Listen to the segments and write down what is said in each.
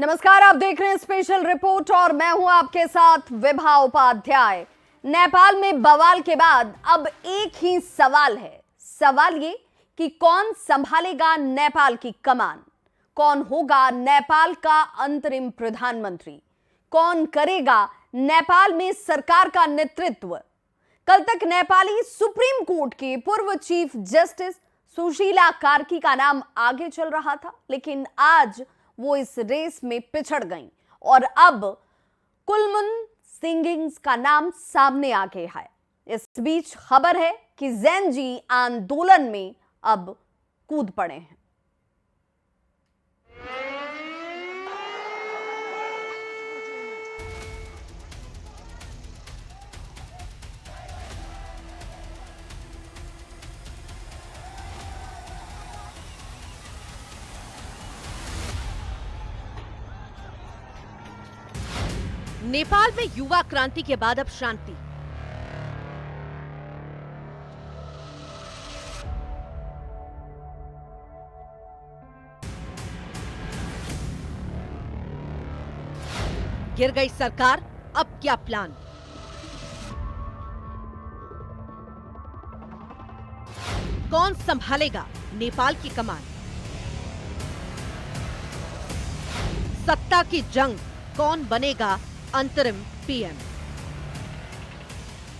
नमस्कार, आप देख रहे हैं स्पेशल रिपोर्ट और मैं हूं आपके साथ विभा उपाध्याय। नेपाल में बवाल के बाद अब एक ही सवाल है। सवाल ये कि कौन संभालेगा नेपाल की कमान, कौन होगा नेपाल का अंतरिम प्रधानमंत्री, कौन करेगा नेपाल में सरकार का नेतृत्व। कल तक नेपाली सुप्रीम कोर्ट के पूर्व चीफ जस्टिस सुशीला कार्की का नाम आगे चल रहा था, लेकिन आज वो इस रेस में पिछड़ गईं और अब कुलमन सिंगिंग्स का नाम सामने आ गया है। इस बीच खबर है कि ज़ेनजी आंदोलन में अब कूद पड़े हैं। नेपाल में युवा क्रांति के बाद अब शांति। गिर गई सरकार, अब क्या प्लान? कौन संभालेगा नेपाल की कमान? सत्ता की जंग, कौन बनेगा अंतरिम पीएम?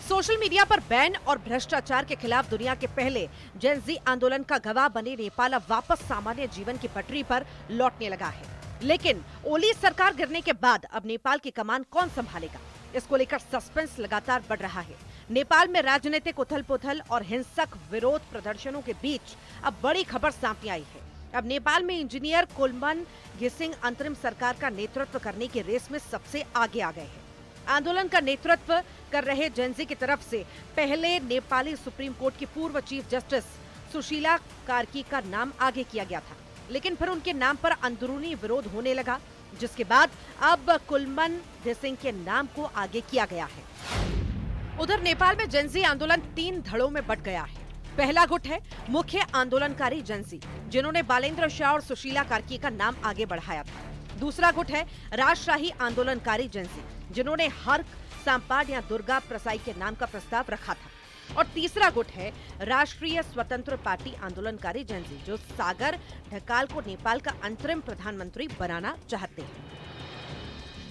सोशल मीडिया पर बैन और भ्रष्टाचार के खिलाफ दुनिया के पहले जेनजी आंदोलन का गवाह बने नेपाल अब वापस सामान्य जीवन की पटरी पर लौटने लगा है। लेकिन ओली सरकार गिरने के बाद अब नेपाल की कमान कौन संभालेगा, इसको लेकर सस्पेंस लगातार बढ़ रहा है। नेपाल में राजनीतिक उथल-पुथल और हिंसक विरोध प्रदर्शनों के बीच अब बड़ी खबर सामने आई है। अब नेपाल में इंजीनियर कुलमन घिसिंग अंतरिम सरकार का नेतृत्व करने की रेस में सबसे आगे आ गए हैं। आंदोलन का नेतृत्व कर रहे जेनजी की तरफ से पहले नेपाली सुप्रीम कोर्ट की पूर्व चीफ जस्टिस सुशीला कार्की का नाम आगे किया गया था, लेकिन फिर उनके नाम पर अंदरूनी विरोध होने लगा, जिसके बाद अब कुलमन घिसिंग के नाम को आगे किया गया है। उधर नेपाल में जेनजी आंदोलन 3 धड़ों में बंट गया है। पहला गुट है मुख्य आंदोलनकारी जेनजी, जिन्होंने बालेंद्र शाह और सुशीला कार्की का नाम आगे बढ़ाया था। दूसरा गुट है राजशाही आंदोलनकारी जेनजी, जिन्होंने हर्क सांपाड या दुर्गा प्रसाई के नाम का प्रस्ताव रखा था। और तीसरा गुट है राष्ट्रीय स्वतंत्र पार्टी आंदोलनकारी जेनजी, जो सागर ढकाल को नेपाल का अंतरिम प्रधानमंत्री बनाना चाहते हैं।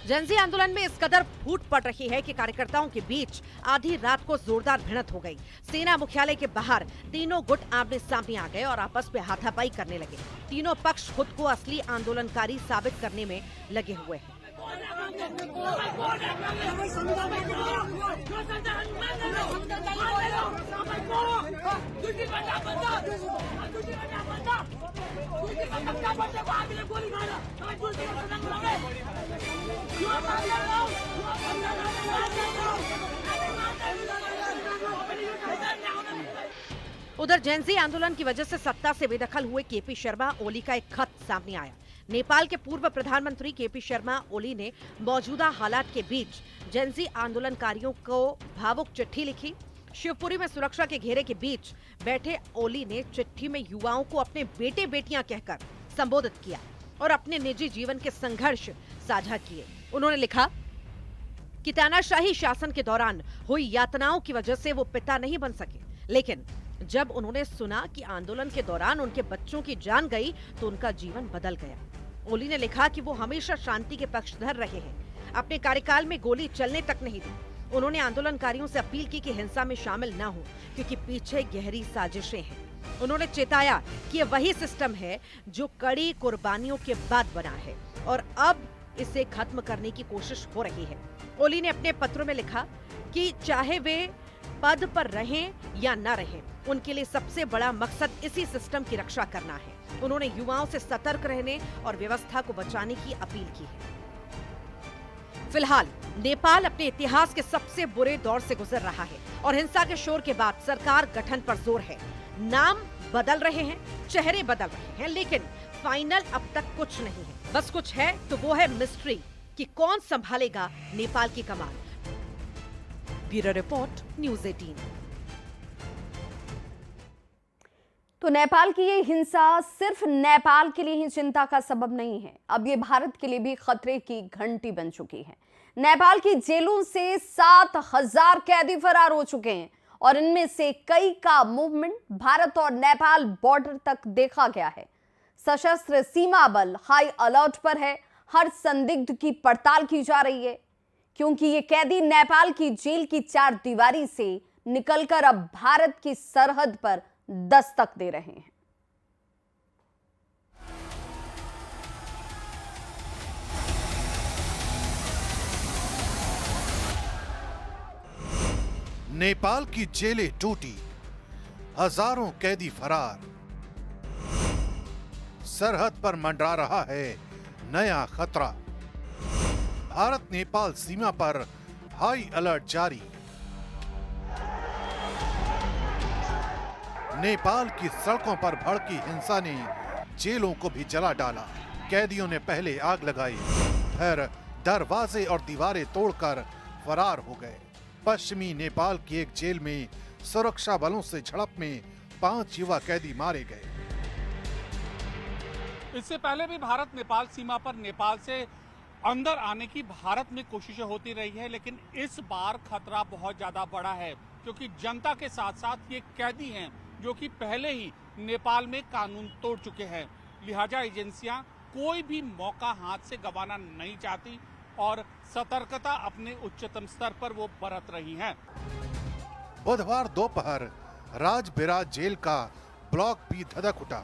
जेनजी आंदोलन में इस कदर फूट पड़ रही है कि कार्यकर्ताओं के बीच आधी रात को जोरदार भिड़ंत हो गई। सेना मुख्यालय के बाहर तीनों गुट आमने सामने आ गए और आपस में हाथापाई करने लगे। तीनों पक्ष खुद को असली आंदोलनकारी साबित करने में लगे हुए हैं। उधर जेनजी आंदोलन की वजह से सत्ता से बेदखल हुए केपी शर्मा ओली का एक खत सामने आया। नेपाल के पूर्व प्रधानमंत्री केपी शर्मा ओली ने मौजूदा हालात के बीच जेनजी आंदोलनकारियों को भावुक चिट्ठी लिखी। शिवपुरी में सुरक्षा के घेरे के बीच बैठे ओली ने चिट्ठी में युवाओं को अपने बेटे बेटियां कहकर संबोधित किया और अपने निजी जीवन के संघर्ष साझा किए। उन्होंने लिखा कि तानाशाही शासन के दौरान हुई यातनाओं की वजह से वो पिता नहीं बन सके, लेकिन जब उन्होंने सुना कि आंदोलन के दौरान उनके बच्चों की जान गई तो उनका जीवन बदल गया। ओली ने लिखा कि वो हमेशा शांति के पक्षधर रहे हैं, अपने कार्यकाल में गोली चलने तक नहीं दी। उन्होंने आंदोलनकारियों से अपील की कि हिंसा में शामिल न हो, क्योंकि पीछे गहरी साजिशें हैं। उन्होंने चेताया कि ये वही सिस्टम है जो कड़ी कुर्बानियों के बाद बना है और अब इसे खत्म करने की कोशिश हो रही है। ओली ने अपने पत्रों में लिखा कि चाहे वे पद पर रहें या न रहें, उनके लिए सबसे बड़ा मकसद इसी सिस्टम की रक्षा करना है। उन्होंने युवाओं से सतर्क रहने और व्यवस्था को बचाने की अपील की है। फिलहाल नेपाल अपने इतिहास के सबसे बुरे दौर से गुजर रहा है और हिंसा के शोर के बाद सरकार गठन पर जोर है। नाम बदल रहे हैं, चेहरे बदल रहे हैं, लेकिन फाइनल अब तक कुछ नहीं है। बस कुछ है तो वो है मिस्ट्री कि कौन संभालेगा नेपाल की कमान। Bureau report, news 18। तो नेपाल की ये हिंसा सिर्फ नेपाल के लिए ही चिंता का सबब नहीं है, अब ये भारत के लिए भी खतरे की घंटी बन चुकी है। नेपाल की जेलों से 7,000 कैदी फरार हो चुके हैं और इनमें से कई का मूवमेंट भारत और नेपाल बॉर्डर तक देखा गया है। सशस्त्र सीमा बल हाई अलर्ट पर है, हर संदिग्ध की पड़ताल की जा रही है, क्योंकि ये कैदी नेपाल की जेल की चार दीवारी से निकलकर अब भारत की सरहद पर दस्तक दे रहे हैं। नेपाल की जेलें टूटी, हजारों कैदी फरार, सरहद पर मंडरा रहा है नया खतरा। भारत नेपाल सीमा पर हाई अलर्ट जारी। नेपाल की सड़कों पर भड़की हिंसा ने जेलों को भी जला डाला। कैदियों ने पहले आग लगाई, फिर दरवाजे और दीवारें तोड़कर फरार हो गए। पश्चिमी नेपाल की एक जेल में सुरक्षा बलों से झड़प में 5 युवा कैदी मारे गए। इससे पहले भी भारत नेपाल सीमा पर नेपाल से अंदर आने की भारत में कोशिशें होती रही है, लेकिन इस बार खतरा बहुत ज्यादा बड़ा है, क्योंकि जनता के साथ साथ ये कैदी हैं जो कि पहले ही नेपाल में कानून तोड़ चुके हैं। लिहाजा एजेंसियां कोई भी मौका हाथ से गंवाना नहीं चाहती और सतर्कता अपने उच्चतम स्तर पर वो बरत रही हैं। बुधवार दोपहर राजबिराज जेल का ब्लॉक भी धधक उठा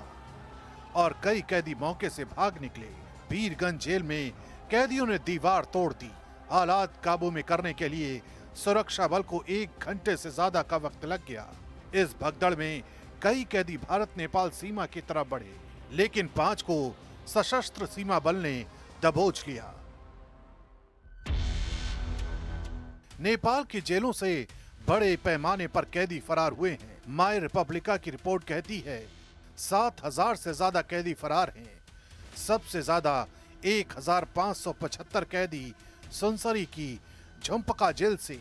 और कई कैदी मौके से भाग निकले। वीरगंज जेल में कैदियों ने दीवार तोड़ दी। हालात काबू में करने के लिए सुरक्षा बल को 1 घंटे से ज्यादा का वक्त लग गया। इस भगदड़ में कई कैदी भारत नेपाल सीमा की तरफ बढ़े, लेकिन 5 को सशस्त्र सीमा बल ने दबोच लिया। नेपाल की जेलों से बड़े पैमाने पर कैदी फरार हुए हैं। माई रिपब्लिका की रिपोर्ट कहती है 7,000 से ज्यादा कैदी फरार हैं। सबसे ज्यादा 1,575 कैदी सुनसरी की झुंपका जेल से,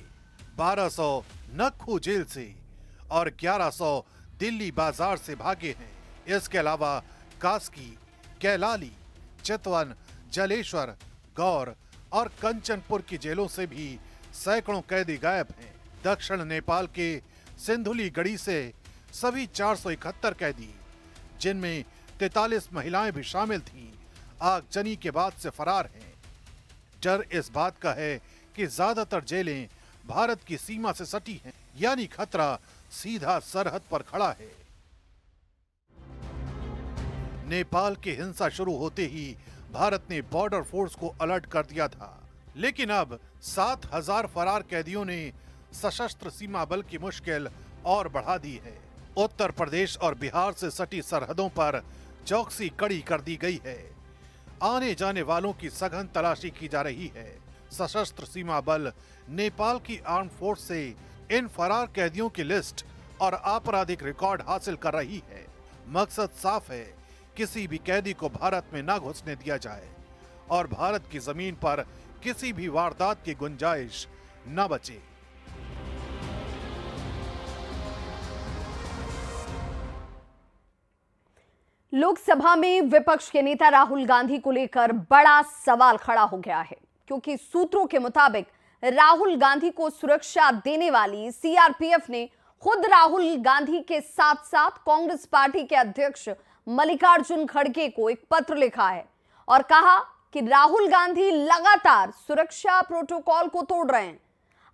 1200 नक्खू जेल से और 1100 दिल्ली बाजार से भागे हैं। इसके अलावा कास्की, कैलाली, चितवन, जलेश्वर, गौर और कंचनपुर की जेलों से भी सैकड़ों कैदी गायब हैं। दक्षिण नेपाल के सिंधुली गढ़ी से सभी 471 कैदी, जिनमें 43 महिलाएं भी शामिल थीं, आगजनी के बाद से फरार हैं। डर इस बात का है कि ज्यादातर जेलें भारत की सीमा से सटी हैं, यानी खतरा सीधा सरहद पर खड़ा है। नेपाल की हिंसा शुरू होते ही भारत ने बॉर्डर फोर्स को अलर्ट कर दिया था, लेकिन अब 7,000 फरार कैदियों ने सशस्त्र सीमा बल की मुश्किल और बढ़ा दी है। उत्तर प्रदेश और बिहार से सटी सरहदों पर चौकसी कड़ी कर दी गई है। आने जाने वालों की सघन तलाशी की जा रही है। सशस्त्र सीमा बल नेपाल की आर्म फोर्स से इन फरार कैदियों की लिस्ट और आपराधिक रिकॉर्ड हासिल कर रही है। मकसद साफ है, किसी भी कैदी को भारत में न घुसने दिया जाए और भारत की जमीन पर किसी भी वारदात की गुंजाइश न बचे। लोकसभा में विपक्ष के नेता राहुल गांधी को लेकर बड़ा सवाल खड़ा हो गया है, क्योंकि सूत्रों के मुताबिक राहुल गांधी को सुरक्षा देने वाली सीआरपीएफ ने खुद राहुल गांधी के साथ साथ कांग्रेस पार्टी के अध्यक्ष मल्लिकार्जुन खड़गे को एक पत्र लिखा है और कहा कि राहुल गांधी लगातार सुरक्षा प्रोटोकॉल को तोड़ रहे हैं।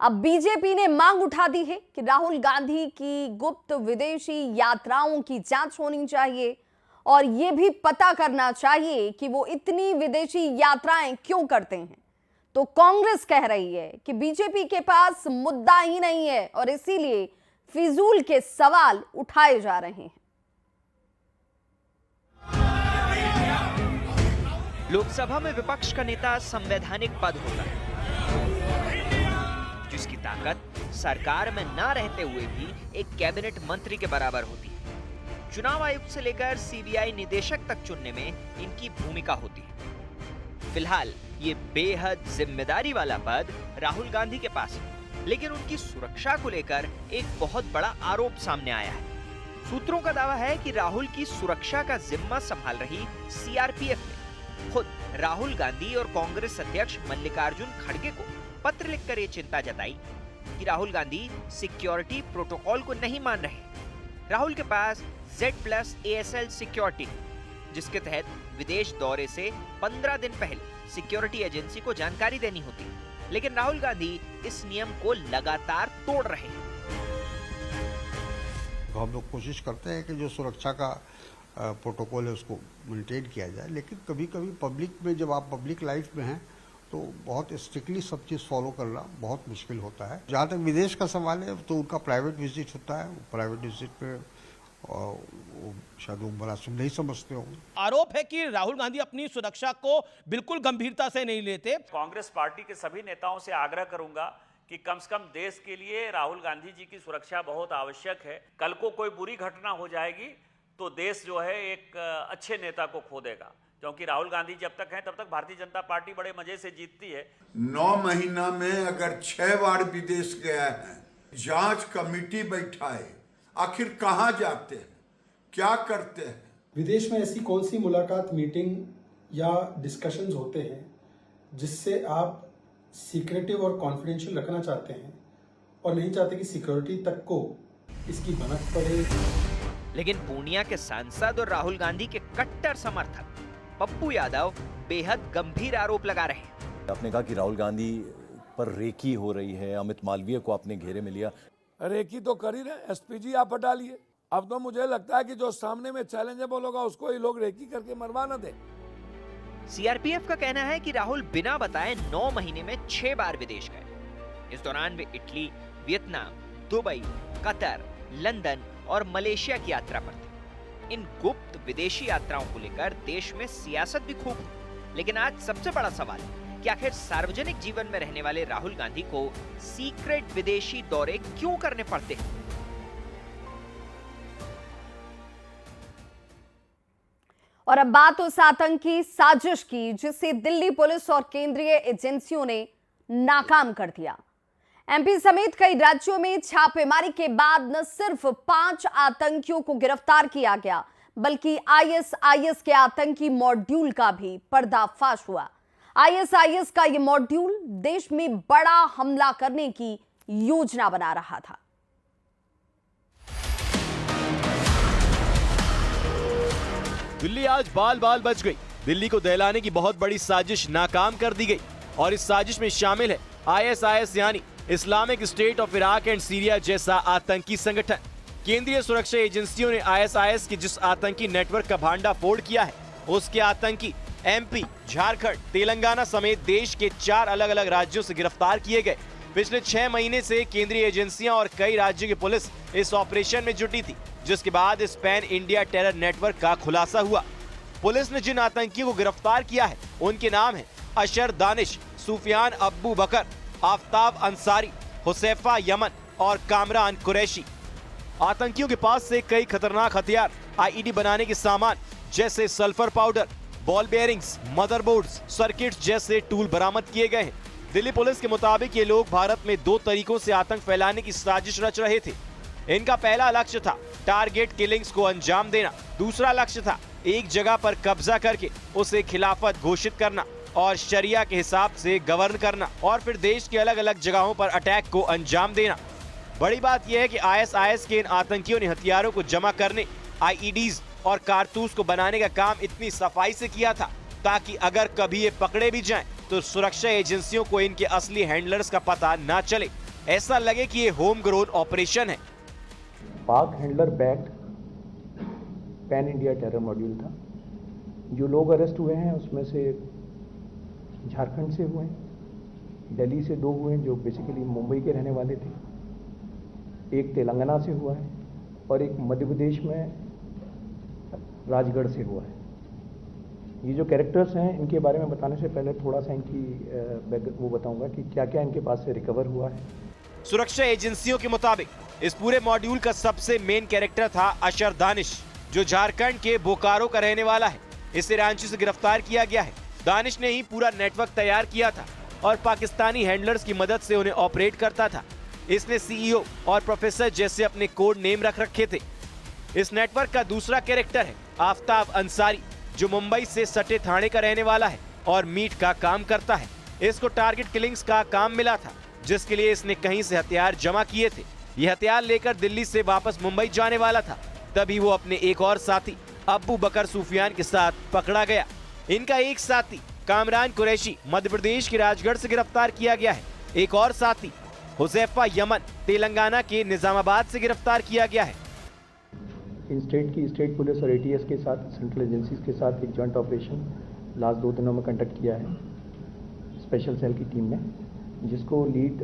अब बीजेपी ने मांग उठा दी है कि राहुल गांधी की गुप्त विदेशी यात्राओं की जांच होनी चाहिए और यह भी पता करना चाहिए कि वो इतनी विदेशी यात्राएं क्यों करते हैं। तो कांग्रेस कह रही है कि बीजेपी के पास मुद्दा ही नहीं है और इसीलिए फिजूल के सवाल उठाए जा रहे हैं। लोकसभा में विपक्ष का नेता संवैधानिक पद होता है, जिसकी ताकत सरकार में ना रहते हुए भी एक कैबिनेट मंत्री के बराबर होती है। चुनाव आयुक्त से लेकर सीबीआई निदेशक तक चुनने में इनकी भूमिका होती है। फिलहाल ये बेहद जिम्मेदारी वाला पद राहुल गांधी के पास है, लेकिन उनकी सुरक्षा को लेकर एक बहुत बड़ा आरोप सामने आया है। सूत्रों का दावा है कि राहुल की सुरक्षा का जिम्मा संभाल रही सीआरपीएफ ने खुद राहुल गांधी और कांग्रेस अध्यक्ष मल्लिकार्जुन खड़गे को पत्र लिखकर ये चिंता जताई कि राहुल गांधी सिक्योरिटी प्रोटोकॉल को नहीं मान रहे। राहुल के पास Z+ASL सिक्योरिटी, जिसके तहत विदेश दौरे से 15 दिन पहले सिक्योरिटी एजेंसी को जानकारी देनी होती है, लेकिन राहुल गांधी इस नियम को लगातार तोड़ रहे हैं। हम लोग कोशिश करते हैं कि जो सुरक्षा का प्रोटोकॉल है उसको मेंटेन किया जाए, लेकिन कभी कभी पब्लिक में, जब आप पब्लिक लाइफ में हैं तो बहुत स्ट्रिक्टली सब चीज़ फॉलो करना बहुत मुश्किल होता है। जहाँ तक विदेश का सवाल है तो उनका प्राइवेट विजिट होता है, प्राइवेट विजिट पे शायद वो बड़ा नहीं समझते हो। आरोप है कि राहुल गांधी अपनी सुरक्षा को बिल्कुल गंभीरता से नहीं लेते। कांग्रेस पार्टी के सभी नेताओं से आग्रह करूंगा कि कम से कम देश के लिए राहुल गांधी जी की सुरक्षा बहुत आवश्यक है। कल को कोई बुरी घटना हो जाएगी तो देश जो है एक अच्छे नेता को खो देगा, क्योंकि राहुल गांधी जब तक हैं तब तक भारतीय जनता पार्टी बड़े मजे से जीतती है। 9 महीना में अगर 6 बार विदेश गया है, जांच कमेटी बैठाए, आखिर कहां जाते हैं, क्या करते हैं? विदेश में ऐसी कौन सी मुलाकात, मीटिंग या डिस्कशंस होते हैं जिससे आप सीक्रेटिव और कॉन्फिडेंशियल रखना चाहते हैं और नहीं चाहते कि सिक्योरिटी तक को इसकी भनक पड़े? लेकिन पूर्णिया के सांसद और राहुल गांधी के कट्टर समर्थक पप्पू यादव बेहद गंभीर आरोप लगा रहे हैं। आपने कहा कि राहुल गांधी पर रेकी हो रही है, अमित मालवीय को आपने घेरे में लिया। रेकी तो कर ही रहे, एसपीजी आप हटा लिए। अब तो मुझे लगता है कि जो सामने में चैलेंजेबल होगा उसको ही लोग रेकी करके मरवा न दे। सीआरपीएफ का कहना है कि राहुल बिना बताए 9 महीने में 6 बार विदेश गए। इस दौरान वे Italy, Vietnam, Dubai, Qatar, London और मलेशिया की यात्रा पर थे। इन गुप्त विदेशी यात्राओं को लेकर देश में सियासत भी खूब थी। लेकिन आज सबसे बड़ा सवाल है कि आखिर सार्वजनिक जीवन में रहने वाले राहुल गांधी को सीक्रेट विदेशी दौरे क्यों करने पड़ते हैं? और अब बात उस आतंकी साजिश की जिसे दिल्ली पुलिस और केंद्रीय एजेंसियों ने नाकाम कर दिया। एमपी समेत कई राज्यों में छापेमारी के बाद न सिर्फ 5 आतंकियों को गिरफ्तार किया गया, बल्कि आईएसआईएस के आतंकी मॉड्यूल का भी पर्दाफाश हुआ। आईएसआईएस का यह मॉड्यूल देश में बड़ा हमला करने की योजना बना रहा था। दिल्ली आज बाल बाल बच गई। दिल्ली को दहलाने की बहुत बड़ी साजिश नाकाम कर दी गई और इस साजिश में शामिल है आईएसआईएस यानी Islamic state of Iraq and Syria जैसा आतंकी संगठन। केंद्रीय सुरक्षा एजेंसियों ने आईएसआईएस के जिस आतंकी नेटवर्क का भांडाफोड़ किया है, उसके आतंकी एमपी, झारखंड, तेलंगाना समेत देश के 4 अलग अलग राज्यों से गिरफ्तार किए गए। पिछले 6 महीने से केंद्रीय एजेंसियां और कई राज्यों की पुलिस इस ऑपरेशन में जुटी थी, जिसके बाद इस पैन इंडिया टेरर नेटवर्क का खुलासा हुआ। पुलिस ने जिन आतंकियों को गिरफ्तार किया है उनके नाम है अशर दानिश, सुफियान अब्बू बकर, आफ्ताब अंसारी, हुसैफा यमन और कामरान कुरैशी। आतंकियों के पास से कई खतरनाक हथियार, आईईडी बनाने के सामान जैसे sulphur powder, ball bearings, motherboards, circuits जैसे टूल बरामद किए गए हैं। दिल्ली पुलिस के मुताबिक ये लोग भारत में 2 तरीकों से आतंक फैलाने की साजिश रच रहे थे। इनका पहला लक्ष्य था टारगेट किलिंग्स को अंजाम देना। दूसरा लक्ष्य था एक जगह पर कब्जा करके उसे खिलाफत घोषित करना और शरिया के हिसाब से गवर्न करना और फिर देश के अलग अलग जगहों पर अटैक को अंजाम देना। बड़ी बात यह है कि आईएसआईएस के इन आतंकियों ने हथियारों को जमा करने, आईईडीज और कारतूस को बनाने का काम इतनी सफाई से किया था ताकि अगर कभी ये पकड़े भी जाएं तो सुरक्षा एजेंसियों को इनके असली हैंडलर्स का पता ना चले, ऐसा लगे कि ये होम ग्रोन ऑपरेशन है। पाक handler backed pan India terror module था। जो लोग अरेस्ट हुए हैं उसमें से झारखंड से हुए हैं, दिल्ली से 2 हुए हैं जो बेसिकली मुंबई के रहने वाले थे, एक तेलंगाना से हुआ है और एक मध्य प्रदेश में राजगढ़ से हुआ है। ये जो कैरेक्टर्स हैं इनके बारे में बताने से पहले थोड़ा सा इनकी वो बताऊंगा कि क्या क्या इनके पास से रिकवर हुआ है। सुरक्षा एजेंसियों के मुताबिक इस पूरे मॉड्यूल का सबसे मेन कैरेक्टर था अशर दानिश, जो झारखंड के बोकारो का रहने वाला है। इसे रांची से गिरफ्तार किया गया है। दानिश ने ही पूरा नेटवर्क तैयार किया था और पाकिस्तानी हैंडलर्स की मदद से उन्हें ऑपरेट करता था। इसने सीईओ और प्रोफेसर जैसे अपने कोड नेम रख रखे थे। इस नेटवर्क का दूसरा कैरेक्टर है आफ्ताब अंसारी, जो मुंबई से सटे थाने का रहने वाला है और मीट का काम करता है। इसको टारगेट किलिंग्स का काम मिला था, जिसके लिए इसने कहीं से हथियार जमा किए थे। ये हथियार लेकर दिल्ली से वापस मुंबई जाने वाला था, तभी वो अपने एक और साथी अब्बू बकर सूफियान के साथ पकड़ा गया। इनका एक साथी कामरान कुरैशी मध्य प्रदेश के राजगढ़ से गिरफ्तार किया गया है। एक और साथी हुजैफा यमन तेलंगाना के निजामाबाद से गिरफ्तार किया गया है। स्टेट पुलिस और एटीएस के साथ, सेंट्रल एजेंसीज के साथ एक जॉइंट ऑपरेशन लास्ट 2 दिनों में कंडक्ट किया है स्पेशल सेल की टीम ने, जिसको लीड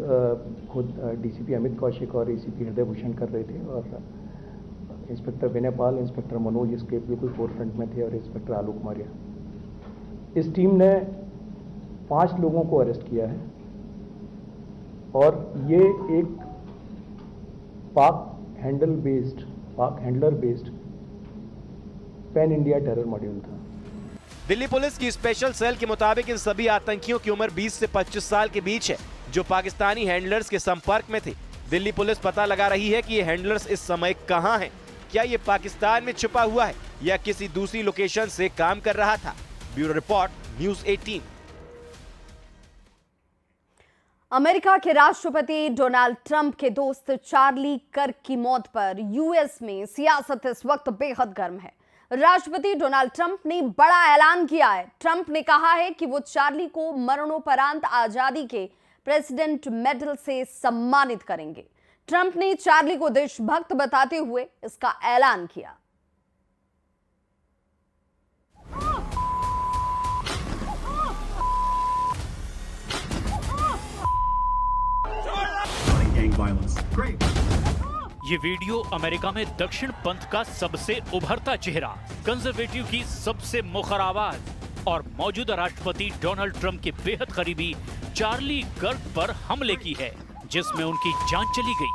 खुद डीसीपी अमित कौशिक और एसीपी हृदय भूषण कर रहे थे, और इंस्पेक्टर विनय पाल, इंस्पेक्टर मनोज इसके बिल्कुल फोरफ्रंट में थे, और इंस्पेक्टर आलोक मौर्य। इस टीम ने 5 लोगों को अरेस्ट किया है, और ये एक पाक handler based pan India terror module था। दिल्ली पुलिस की स्पेशल सेल के मुताबिक इन सभी आतंकियों की उम्र 20 से 25 साल के बीच है, जो पाकिस्तानी हैंडलर्स के संपर्क में थे। दिल्ली पुलिस पता लगा रही है कि ये हैंडलर्स इस समय कहां हैं। क्या ये पाकिस्तान में छुपा हुआ है या किसी दूसरी लोकेशन से काम कर रहा था? Bureau report, news 18। अमेरिका के राष्ट्रपति डोनाल्ड ट्रंप के दोस्त चार्ली कर्क की मौत पर यूएस में सियासत इस वक्त बेहद गर्म है। राष्ट्रपति डोनाल्ड ट्रंप ने बड़ा ऐलान किया है। ट्रंप ने कहा है कि वो चार्ली को मरणोपरांत आजादी के प्रेसिडेंट मेडल से सम्मानित करेंगे। ट्रंप ने चार्ली को देशभक्त बताते हुए इसका ऐलान किया। ये वीडियो अमेरिका में दक्षिण पंथ का सबसे उभरता चेहरा, कंजर्वेटिव की सबसे मुखर आवाज और मौजूदा राष्ट्रपति डोनाल्ड ट्रंप के बेहद करीबी चार्ली कर्क पर हमले की है, जिसमें उनकी जान चली गई।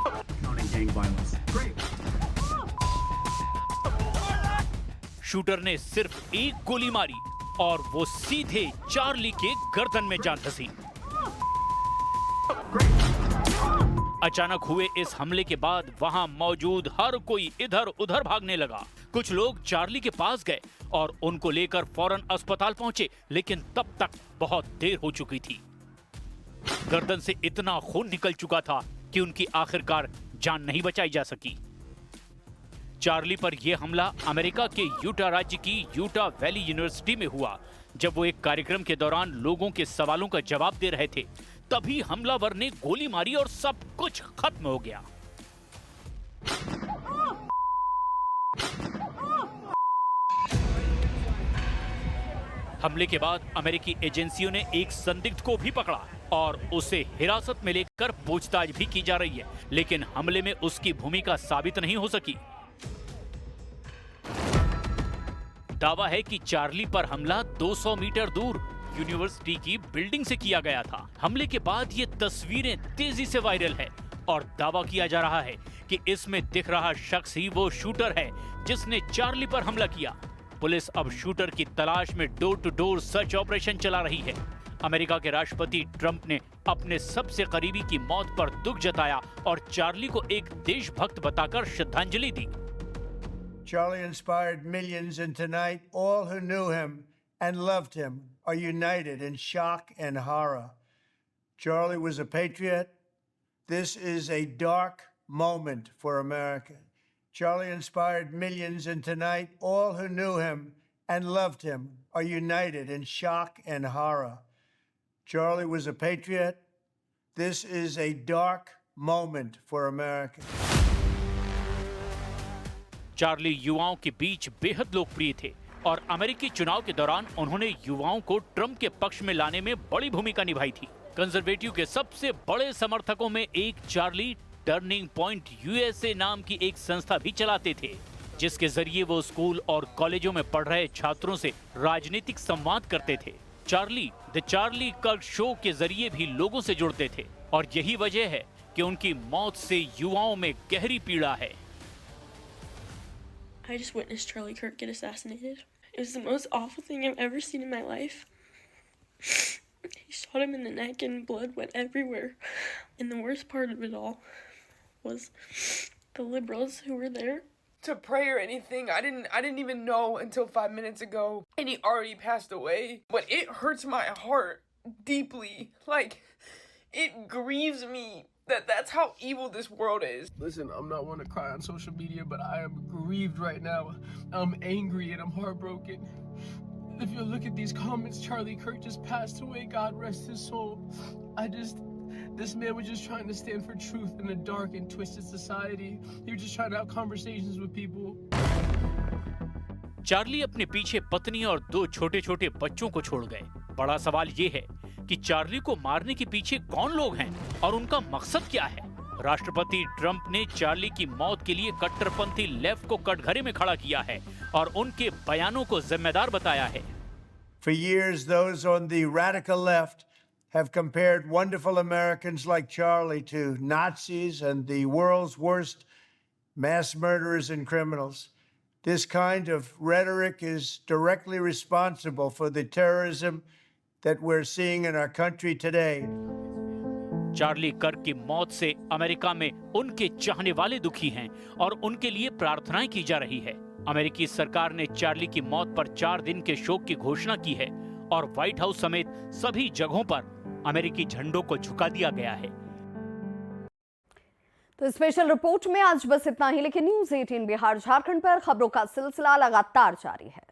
शूटर ने सिर्फ एक गोली मारी और वो सीधे चार्ली के गर्दन में जा धंसी। अचानक हुए इस हमले के बाद वहां मौजूद हर कोई इधर उधर भागने लगा। कुछ लोग चार्ली के पास गए और उनको लेकर फौरन अस्पताल पहुंचे, लेकिन तब तक बहुत देर हो चुकी थी। गर्दन से इतना खून निकल चुका था कि उनकी आखिरकार जान नहीं बचाई जा सकी। चार्ली पर यह हमला अमेरिका के यूटा राज्य की यूटा वैली यूनिवर्सिटी में हुआ, जब वो एक कार्यक्रम के दौरान लोगों के सवालों का जवाब दे रहे थे। तभी हमलावर ने गोली मारी और सब कुछ खत्म हो गया। हमले के बाद अमेरिकी एजेंसियों ने एक संदिग्ध को भी पकड़ा और उसे हिरासत में लेकर पूछताछ भी की जा रही है, लेकिन हमले में उसकी भूमिका साबित नहीं हो सकी। दावा है कि चार्ली पर हमला 200 मीटर दूर यूनिवर्सिटी की बिल्डिंग से किया गया था। हमले के बाद ये तस्वीरें तेजी से वायरल है और दावा किया जा रहा है कि इसमें दिख रहा शख्स ही वो शूटर है जिसने चार्ली पर हमला किया। पुलिस अब शूटर की तलाश में door to door search operation चला रही है। अमेरिका के राष्ट्रपति ट्रंप ने अपने सबसे करीबी की मौत पर दुख जताया और चार्ली को एक देशभक्त बताकर श्रद्धांजलि दी। Charlie inspired millions, and tonight all who knew him and loved him are united in shock and horror. Charlie was a patriot. This is a dark moment for America. Charlie inspired millions, and tonight all who knew him and loved him are united in shock and horror. Charlie was a patriot. This is a dark moment for America. Charlie युवाओं के बीच बेहद लोकप्रिय थे और अमेरिकी चुनाव के दौरान उन्होंने युवाओं को ट्रंप के पक्ष में लाने में बड़ी भूमिका निभाई थी। कंजर्वेटिव के सबसे बड़े समर्थकों में एक चार्ली टर्निंग पॉइंट यूएसए नाम की एक संस्था भी चलाते थे, जिसके जरिए वो स्कूल और कॉलेजों में पढ़ रहे छात्रों से राजनीतिक संवाद करते थे। चार्ली द चार्ली कर्क शो के जरिए भी लोगों से जुड़ते थे और यही वजह है कि उनकी मौत से युवाओं में गहरी पीड़ा है। I just witnessed Charlie Kirk get assassinated. It was the most awful thing I've ever seen in my life. He shot him in the neck and blood went everywhere. And the worst part of it all was the liberals who were there to pray or anything. I didn't even know until 5 minutes ago, and he already passed away. But it hurts my heart deeply. Like, it grieves me that that's how evil this world is. Listen, I'm not one to cry on social media, but I am grieved right now. I'm angry and I'm heartbroken. If you look at these comments, Charlie Kirk just passed away. God rest his soul. This man was just trying to stand for truth in a dark and twisted society. He was just trying to have conversations with people. Charlie अपने पीछे पत्नी और 2 छोटे-छोटे बच्चों को छोड़ गए। बड़ा सवाल ये है कि चार्ली को मारने के पीछे कौन लोग हैं और उनका मकसद क्या है? राष्ट्रपति ट्रंप ने चार्ली की मौत के लिए कट्टरपंथी लेफ्ट को कटघरे में खड़ा किया है और उनके बयानों को जिम्मेदार बताया है। For years, those on the radical left have compared wonderful Americans like Charlie to Nazis and the world's worst mass murderers and criminals. This kind of rhetoric is directly responsible for the terrorism that we're seeing in our country today. Charlie कर्क की मौत से America में उनके चाहने वाले दुखी हैं और उनके लिए प्रार्थनाएं की जा रही है। अमेरिकी सरकार ने चार्ली की मौत पर 4 दिन के शोक की घोषणा की है और व्हाइट हाउस समेत सभी जगहों पर अमेरिकी झंडों को झुका दिया गया है। तो स्पेशल रिपोर्ट में आज बस इतना ही, लेकिन न्यूज़ 18 बिहार झारखंड पर खबरों का सिलसिला लगातार जारी है।